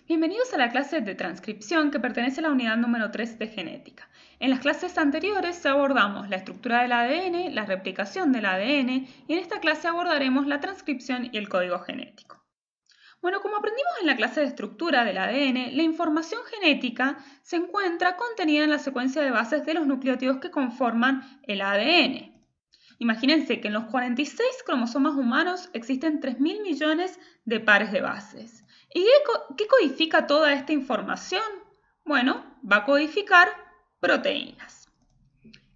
Bienvenidos a la clase de transcripción que pertenece a la unidad número 3 de genética. En las clases anteriores abordamos la estructura del ADN, la replicación del ADN y en esta clase abordaremos la transcripción y el código genético. Bueno, como aprendimos en la clase de estructura del ADN, la información genética se encuentra contenida en la secuencia de bases de los nucleótidos que conforman el ADN. Imagínense que en los 46 cromosomas humanos existen 3.000 millones de pares de bases. ¿Y qué codifica toda esta información? Bueno, va a codificar proteínas.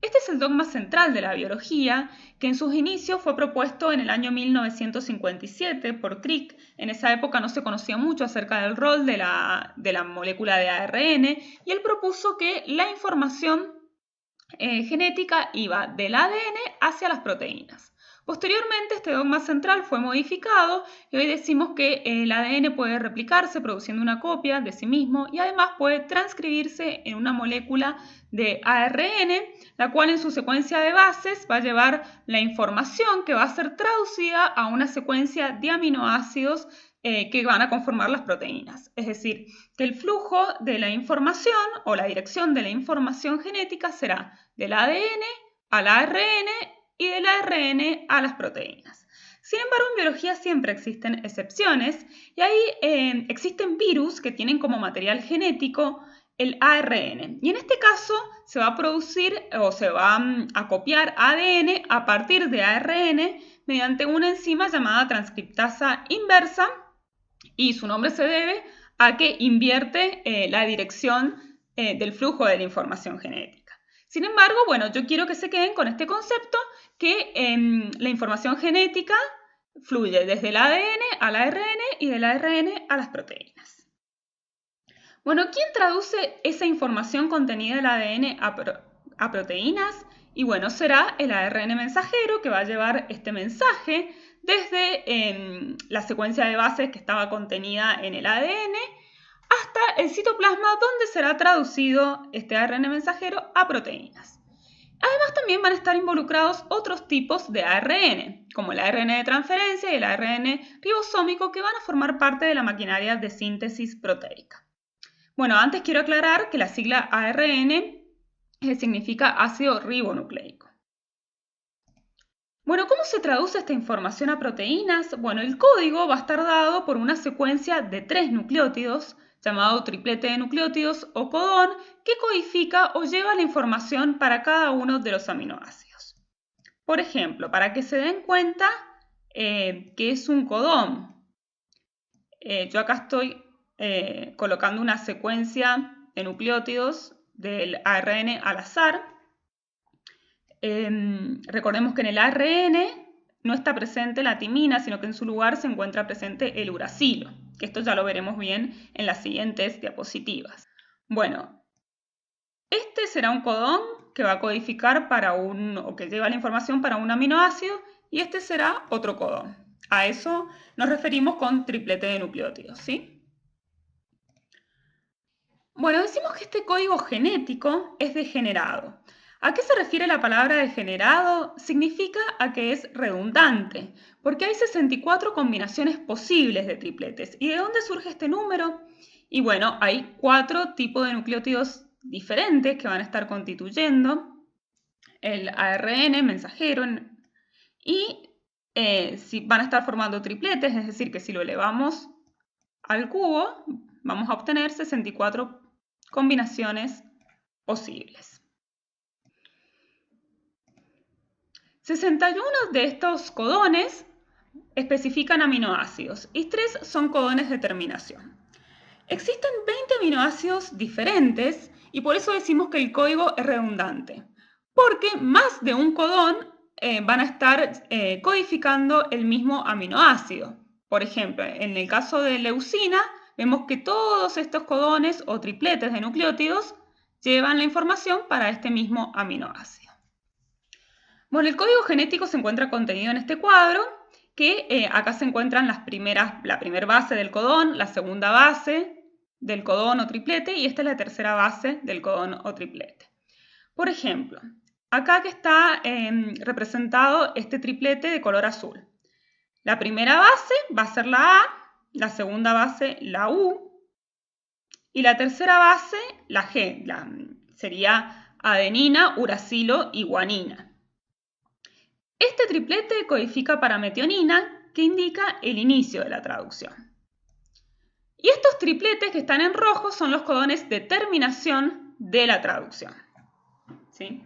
Este es el dogma central de la biología, que en sus inicios fue propuesto en el año 1957 por Crick. En esa época no se conocía mucho acerca del rol de la molécula de ARN y él propuso que la información genética iba del ADN hacia las proteínas. Posteriormente, este dogma central fue modificado y hoy decimos que el ADN puede replicarse produciendo una copia de sí mismo y además puede transcribirse en una molécula de ARN, la cual en su secuencia de bases va a llevar la información que va a ser traducida a una secuencia de aminoácidos que van a conformar las proteínas. Es decir, que el flujo de la información o la dirección de la información genética será del ADN al ARN y del ARN a las proteínas. Sin embargo, en biología siempre existen excepciones y ahí existen virus que tienen como material genético el ARN. Y en este caso se va a producir o se va a copiar ADN a partir de ARN mediante una enzima llamada transcriptasa inversa y su nombre se debe a que invierte la dirección del flujo de la información genética. Sin embargo, bueno, yo quiero que se queden con este concepto que la información genética fluye desde el ADN al ARN y del ARN a las proteínas. Bueno, ¿quién traduce esa información contenida del ADN a proteínas? Y bueno, será el ARN mensajero que va a llevar este mensaje desde la secuencia de bases que estaba contenida en el ADN hasta el citoplasma donde será traducido este ARN mensajero a proteínas. Además también van a estar involucrados otros tipos de ARN, como el ARN de transferencia y el ARN ribosómico que van a formar parte de la maquinaria de síntesis proteica. Bueno, antes quiero aclarar que la sigla ARN significa ácido ribonucleico. Bueno, ¿cómo se traduce esta información a proteínas? Bueno, el código va a estar dado por una secuencia de 3 nucleótidos, llamado triplete de nucleótidos o codón, que codifica o lleva la información para cada uno de los aminoácidos. Por ejemplo, para que se den cuenta que es un codón, yo acá estoy colocando una secuencia de nucleótidos del ARN al azar. Recordemos que en el ARN no está presente la timina, sino que en su lugar se encuentra presente el uracilo, que esto ya lo veremos bien en las siguientes diapositivas. Bueno, este será un codón que va a codificar o que lleva la información para un aminoácido, y este será otro codón. A eso nos referimos con triplete de nucleótidos, ¿sí? Bueno, decimos que este código genético es degenerado. ¿A qué se refiere la palabra degenerado? Significa a que es redundante, porque hay 64 combinaciones posibles de tripletes. ¿Y de dónde surge este número? Y bueno, hay 4 tipos de nucleótidos diferentes que van a estar constituyendo el ARN mensajero y si van a estar formando tripletes, es decir, que si lo elevamos al cubo, vamos a obtener 64 combinaciones posibles. 61 de estos codones especifican aminoácidos y 3 son codones de terminación. Existen 20 aminoácidos diferentes y por eso decimos que el código es redundante, porque más de un codón van a estar codificando el mismo aminoácido. Por ejemplo, en el caso de leucina, vemos que todos estos codones o tripletes de nucleótidos llevan la información para este mismo aminoácido. Bueno, el código genético se encuentra contenido en este cuadro, que acá se encuentran la primera base del codón, la segunda base del codón o triplete, y esta es la tercera base del codón o triplete. Por ejemplo, acá que está representado este triplete de color azul. La primera base va a ser la A, la segunda base la U, Y la tercera base, la G, sería adenina, uracilo y guanina. Este triplete codifica para metionina, que indica el inicio de la traducción. Y estos tripletes que están en rojo son los codones de terminación de la traducción. ¿Sí?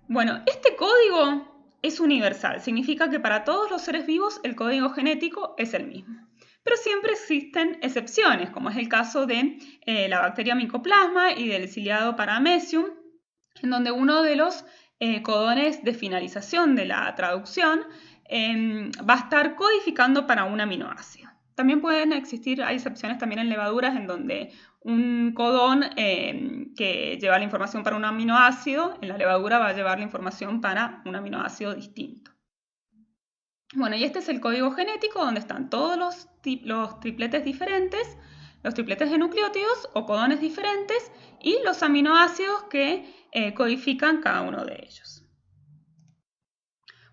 Bueno, este código es universal, significa que para todos los seres vivos el código genético es el mismo. Pero siempre existen excepciones, como es el caso de la bacteria Mycoplasma y del ciliado Paramecium, en donde uno de los codones de finalización de la traducción va a estar codificando para un aminoácido. También pueden existir, hay excepciones también en levaduras en donde un codón que lleva la información para un aminoácido, en la levadura va a llevar la información para un aminoácido distinto. Bueno, y este es el código genético donde están todos los tripletes diferentes, los tripletes de nucleótidos o codones diferentes y los aminoácidos que codifican cada uno de ellos.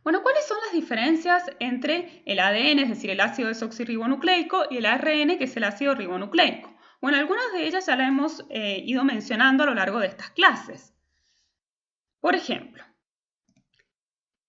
Bueno, ¿cuáles son las diferencias entre el ADN, es decir, el ácido desoxirribonucleico, y el ARN, que es el ácido ribonucleico? Bueno, algunas de ellas ya las hemos ido mencionando a lo largo de estas clases. Por ejemplo,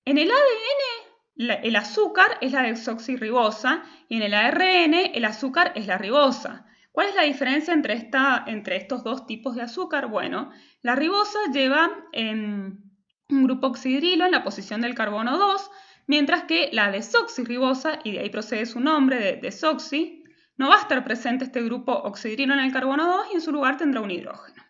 en el ADN el azúcar es la desoxirribosa y en el ARN el azúcar es la ribosa. ¿Cuál es la diferencia entre estos dos tipos de azúcar? Bueno, la ribosa lleva un grupo oxidrilo en la posición del carbono 2, mientras que la desoxirribosa, y de ahí procede su nombre de desoxi, no va a estar presente este grupo oxidrilo en el carbono 2 y en su lugar tendrá un hidrógeno.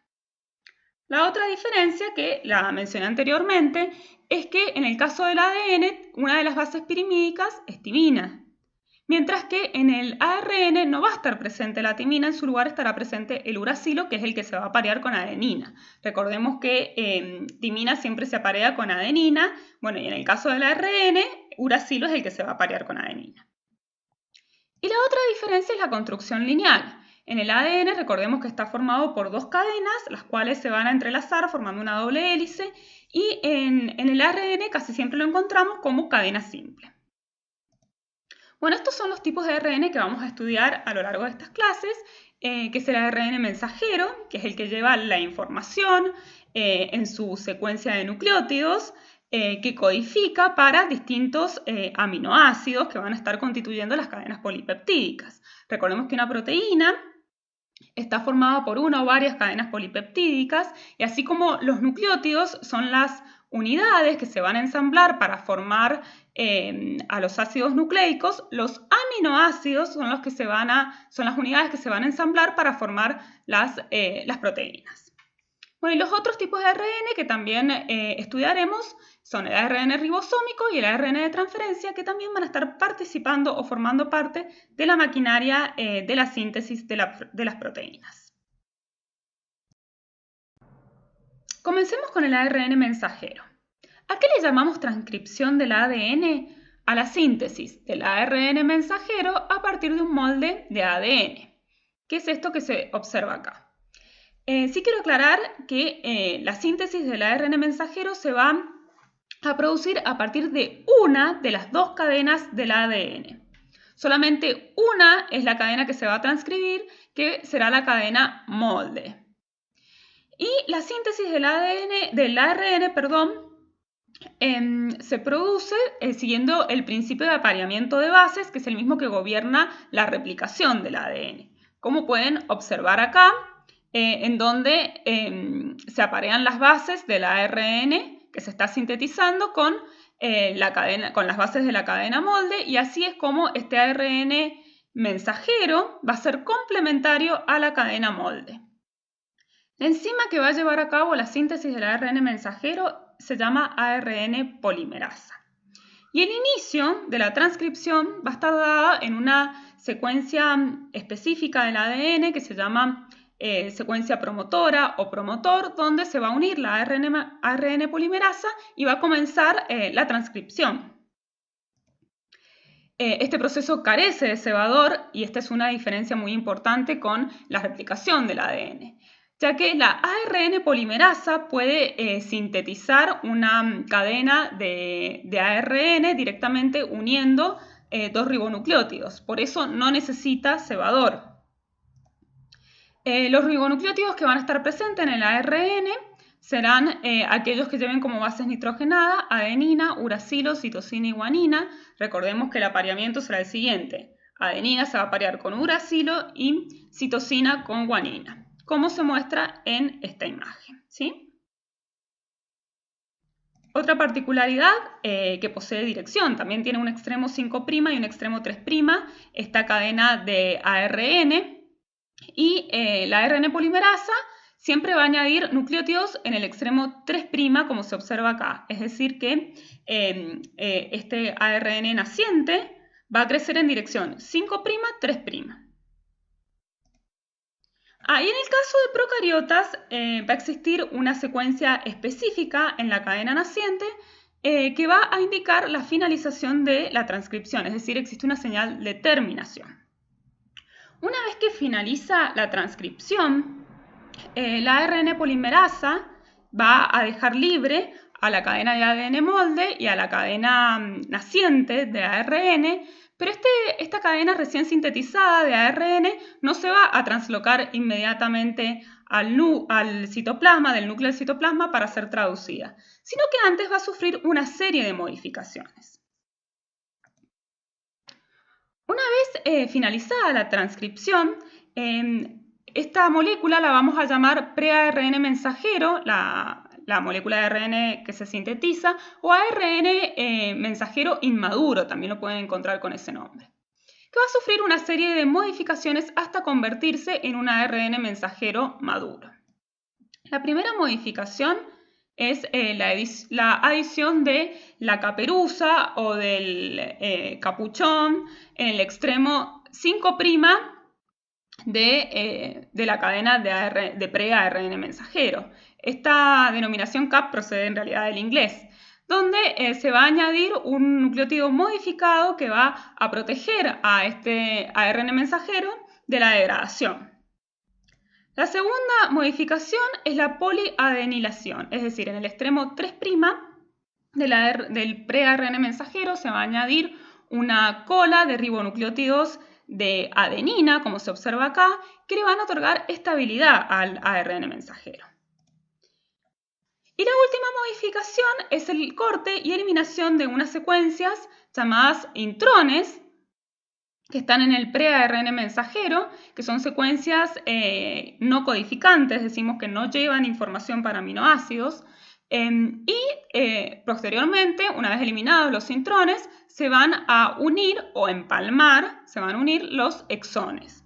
La otra diferencia, que la mencioné anteriormente, es que en el caso del ADN, una de las bases pirimídicas es timina, mientras que en el ARN no va a estar presente la timina, en su lugar estará presente el uracilo, que es el que se va a parear con adenina. Recordemos que timina siempre se aparea con adenina, bueno, y en el caso del ARN, uracilo es el que se va a parear con adenina. Y la otra diferencia es la construcción lineal. En el ADN recordemos que está formado por dos cadenas, las cuales se van a entrelazar formando una doble hélice, y en el ARN casi siempre lo encontramos como cadena simple. Bueno, estos son los tipos de ARN que vamos a estudiar a lo largo de estas clases, que es el ARN mensajero, que es el que lleva la información en su secuencia de nucleótidos, que codifica para distintos aminoácidos que van a estar constituyendo las cadenas polipeptídicas. Recordemos que una proteína está formada por una o varias cadenas polipeptídicas, y así como los nucleótidos son las unidades que se van a ensamblar para formar a los ácidos nucleicos, los aminoácidos son las unidades que se van a ensamblar para formar las proteínas. Bueno, y los otros tipos de ARN que también estudiaremos son el ARN ribosómico y el ARN de transferencia, que también van a estar participando o formando parte de la maquinaria de la síntesis de las proteínas. Comencemos con el ARN mensajero. ¿A qué le llamamos transcripción del ADN? A la síntesis del ARN mensajero a partir de un molde de ADN. ¿Qué es esto que se observa acá? Sí quiero aclarar que la síntesis del ARN mensajero se va a producir a partir de una de las dos cadenas del ADN. Solamente una es la cadena que se va a transcribir, que será la cadena molde. Y la síntesis del ARN, se produce siguiendo el principio de apareamiento de bases, que es el mismo que gobierna la replicación del ADN. Como pueden observar acá, en donde se aparean las bases del ARN que se está sintetizando con las bases de la cadena molde, y así es como este ARN mensajero va a ser complementario a la cadena molde. La enzima que va a llevar a cabo la síntesis del ARN mensajero se llama ARN polimerasa. Y el inicio de la transcripción va a estar dada en una secuencia específica del ADN que se llama secuencia promotora o promotor, donde se va a unir la ARN polimerasa y va a comenzar la transcripción. Este proceso carece de cebador, y esta es una diferencia muy importante con la replicación del ADN, ya que la ARN polimerasa puede sintetizar una cadena de ARN directamente uniendo dos ribonucleótidos, por eso no necesita cebador. Los ribonucleótidos que van a estar presentes en el ARN serán aquellos que lleven como bases nitrogenadas adenina, uracilo, citosina y guanina. Recordemos que el apareamiento será el siguiente. Adenina se va a aparear con uracilo y citosina con guanina, como se muestra en esta imagen, ¿sí? Otra particularidad que posee dirección, también tiene un extremo 5' y un extremo 3', esta cadena de ARN, y la ARN polimerasa siempre va a añadir nucleótidos en el extremo 3', como se observa acá. Es decir que este ARN naciente va a crecer en dirección 5', 3'. Y en el caso de procariotas va a existir una secuencia específica en la cadena naciente que va a indicar la finalización de la transcripción, es decir, existe una señal de terminación. Una vez que finaliza la transcripción, la ARN polimerasa va a dejar libre a la cadena de ADN molde y a la cadena naciente de ARN, pero esta cadena recién sintetizada de ARN no se va a translocar inmediatamente al citoplasma, del núcleo del citoplasma para ser traducida, sino que antes va a sufrir una serie de modificaciones. Una vez finalizada la transcripción, esta molécula la vamos a llamar pre-ARN mensajero, la molécula de ARN que se sintetiza, o ARN mensajero inmaduro, también lo pueden encontrar con ese nombre, que va a sufrir una serie de modificaciones hasta convertirse en un ARN mensajero maduro. La primera modificación es la adición de la caperuza o del capuchón en el extremo 5' de la cadena de pre-ARN mensajero. Esta denominación CAP procede en realidad del inglés, donde se va a añadir un nucleótido modificado que va a proteger a este ARN mensajero de la degradación. La segunda modificación es la poliadenilación, es decir, en el extremo 3' del pre-ARN mensajero se va a añadir una cola de ribonucleótidos de adenina, como se observa acá, que le van a otorgar estabilidad al ARN mensajero. Y la última modificación es el corte y eliminación de unas secuencias llamadas intrones, que están en el pre-ARN mensajero, que son secuencias no codificantes, decimos que no llevan información para aminoácidos, posteriormente, una vez eliminados los intrones, se van a unir o empalmar, se van a unir los exones.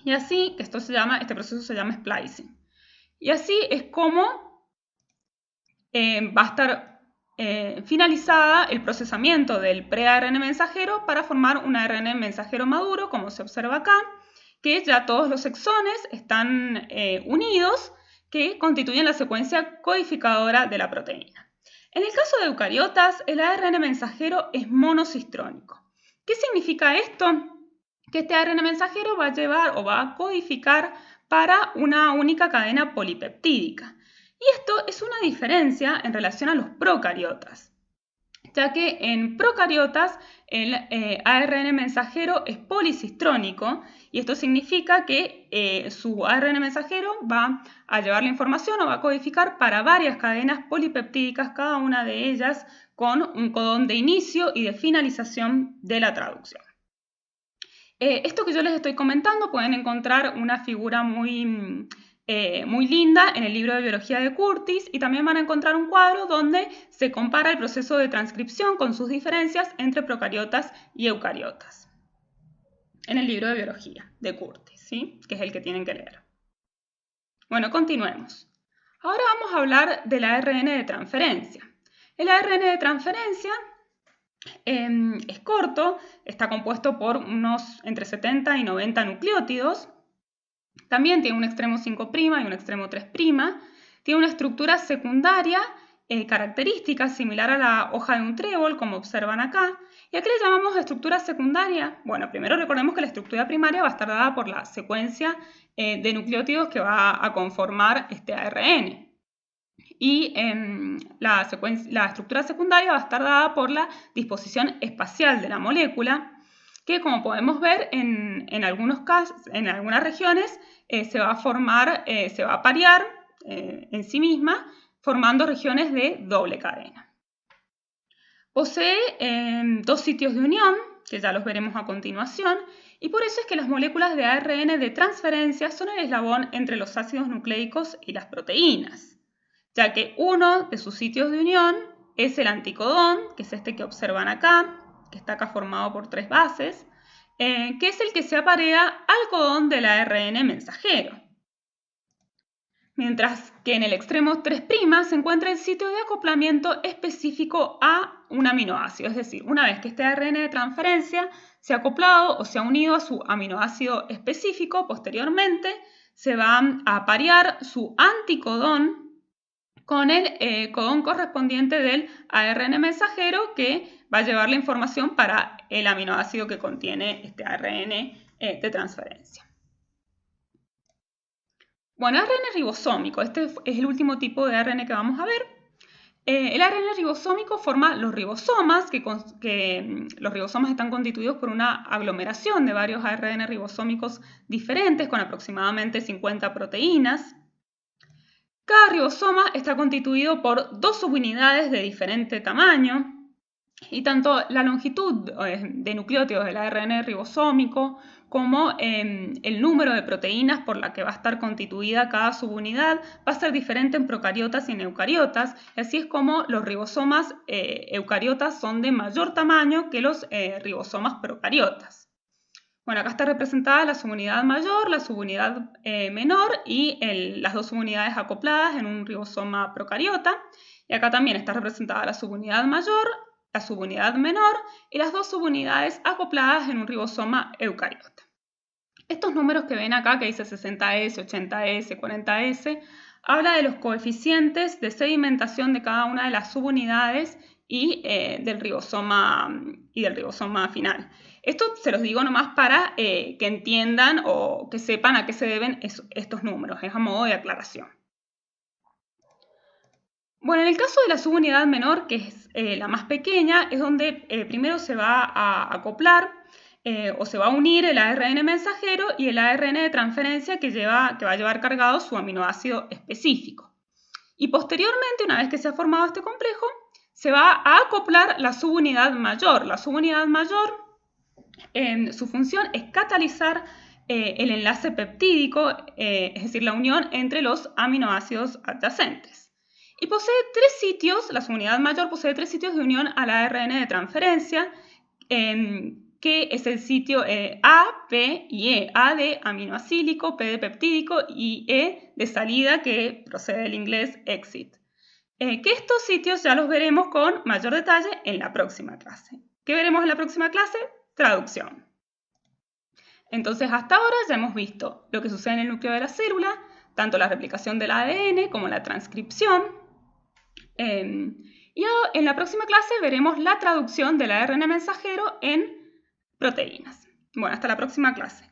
Y así, este proceso se llama splicing. Y así es como va a estar finalizada el procesamiento del pre-ARN mensajero para formar un ARN mensajero maduro, como se observa acá, que ya todos los exones están unidos, que constituyen la secuencia codificadora de la proteína. En el caso de eucariotas, el ARN mensajero es monocistrónico. ¿Qué significa esto? Que este ARN mensajero va a llevar o va a codificar para una única cadena polipeptídica. Y esto es una diferencia en relación a los procariotas, ya que en procariotas el ARN mensajero es policistrónico y esto significa que su ARN mensajero va a llevar la información o va a codificar para varias cadenas polipeptídicas, cada una de ellas con un codón de inicio y de finalización de la traducción. Esto que yo les estoy comentando pueden encontrar una figura muy linda en el libro de biología de Curtis y también van a encontrar un cuadro donde se compara el proceso de transcripción con sus diferencias entre procariotas y eucariotas en el libro de biología de Curtis, ¿sí? Que es el que tienen que leer. Bueno, continuemos. Ahora vamos a hablar del ARN de transferencia. El ARN de transferencia es corto, está compuesto por unos entre 70 y 90 nucleótidos. También tiene un extremo 5' y un extremo 3'. Tiene una estructura secundaria característica similar a la hoja de un trébol, como observan acá. ¿Y a qué le llamamos estructura secundaria? Bueno, primero recordemos que la estructura primaria va a estar dada por la secuencia de nucleótidos que va a conformar este ARN. Y la estructura secundaria va a estar dada por la disposición espacial de la molécula, que como podemos ver en algunos casos, en algunas regiones se va a formar, se va a parear en sí misma, formando regiones de doble cadena. Posee dos sitios de unión, que ya los veremos a continuación, y por eso es que las moléculas de ARN de transferencia son el eslabón entre los ácidos nucleicos y las proteínas, ya que uno de sus sitios de unión es el anticodón, que es este que observan acá, que está acá formado por 3 bases, que es el que se aparea al codón del ARN mensajero. Mientras que en el extremo 3' se encuentra el sitio de acoplamiento específico a un aminoácido, es decir, una vez que este ARN de transferencia se ha acoplado o se ha unido a su aminoácido específico, posteriormente se va a parear su anticodón con el codón correspondiente del ARN mensajero que va a llevar la información para el aminoácido que contiene este ARN de transferencia. Bueno, ARN ribosómico, este es el último tipo de ARN que vamos a ver. El ARN ribosómico forma los ribosomas, que los ribosomas están constituidos por una aglomeración de varios ARN ribosómicos diferentes con aproximadamente 50 proteínas. Cada ribosoma está constituido por 2 subunidades de diferente tamaño y tanto la longitud de nucleótidos del ARN ribosómico como el número de proteínas por la que va a estar constituida cada subunidad va a ser diferente en procariotas y en eucariotas. Así es como los ribosomas eucariotas son de mayor tamaño que los ribosomas procariotas. Bueno, acá está representada la subunidad mayor, la subunidad menor y las 2 subunidades acopladas en un ribosoma procariota. Y acá también está representada la subunidad mayor, la subunidad menor y las 2 subunidades acopladas en un ribosoma eucariota. Estos números que ven acá, que dice 60S, 80S, 40S, habla de los coeficientes de sedimentación de cada una de las subunidades y del ribosoma final. Esto se los digo nomás para que entiendan o que sepan a qué se deben estos números, es a modo de aclaración. Bueno, en el caso de la subunidad menor, que es la más pequeña, es donde primero se va a acoplar o se va a unir el ARN mensajero y el ARN de transferencia que va a llevar cargado su aminoácido específico. Y posteriormente, una vez que se ha formado este complejo, se va a acoplar la subunidad mayor. La subunidad mayor, su función es catalizar el enlace peptídico, es decir, la unión entre los aminoácidos adyacentes. Y posee 3 sitios, la subunidad mayor posee 3 sitios de unión al ARN de transferencia, que es el sitio A, P y E. A de aminoacílico, P de peptídico y E de salida, que procede del inglés exit. Que estos sitios ya los veremos con mayor detalle en la próxima clase. ¿Qué veremos en la próxima clase? Traducción. Entonces, hasta ahora ya hemos visto lo que sucede en el núcleo de la célula, tanto la replicación del ADN como la transcripción. Y en la próxima clase veremos la traducción del ARN mensajero en proteínas. Bueno, hasta la próxima clase.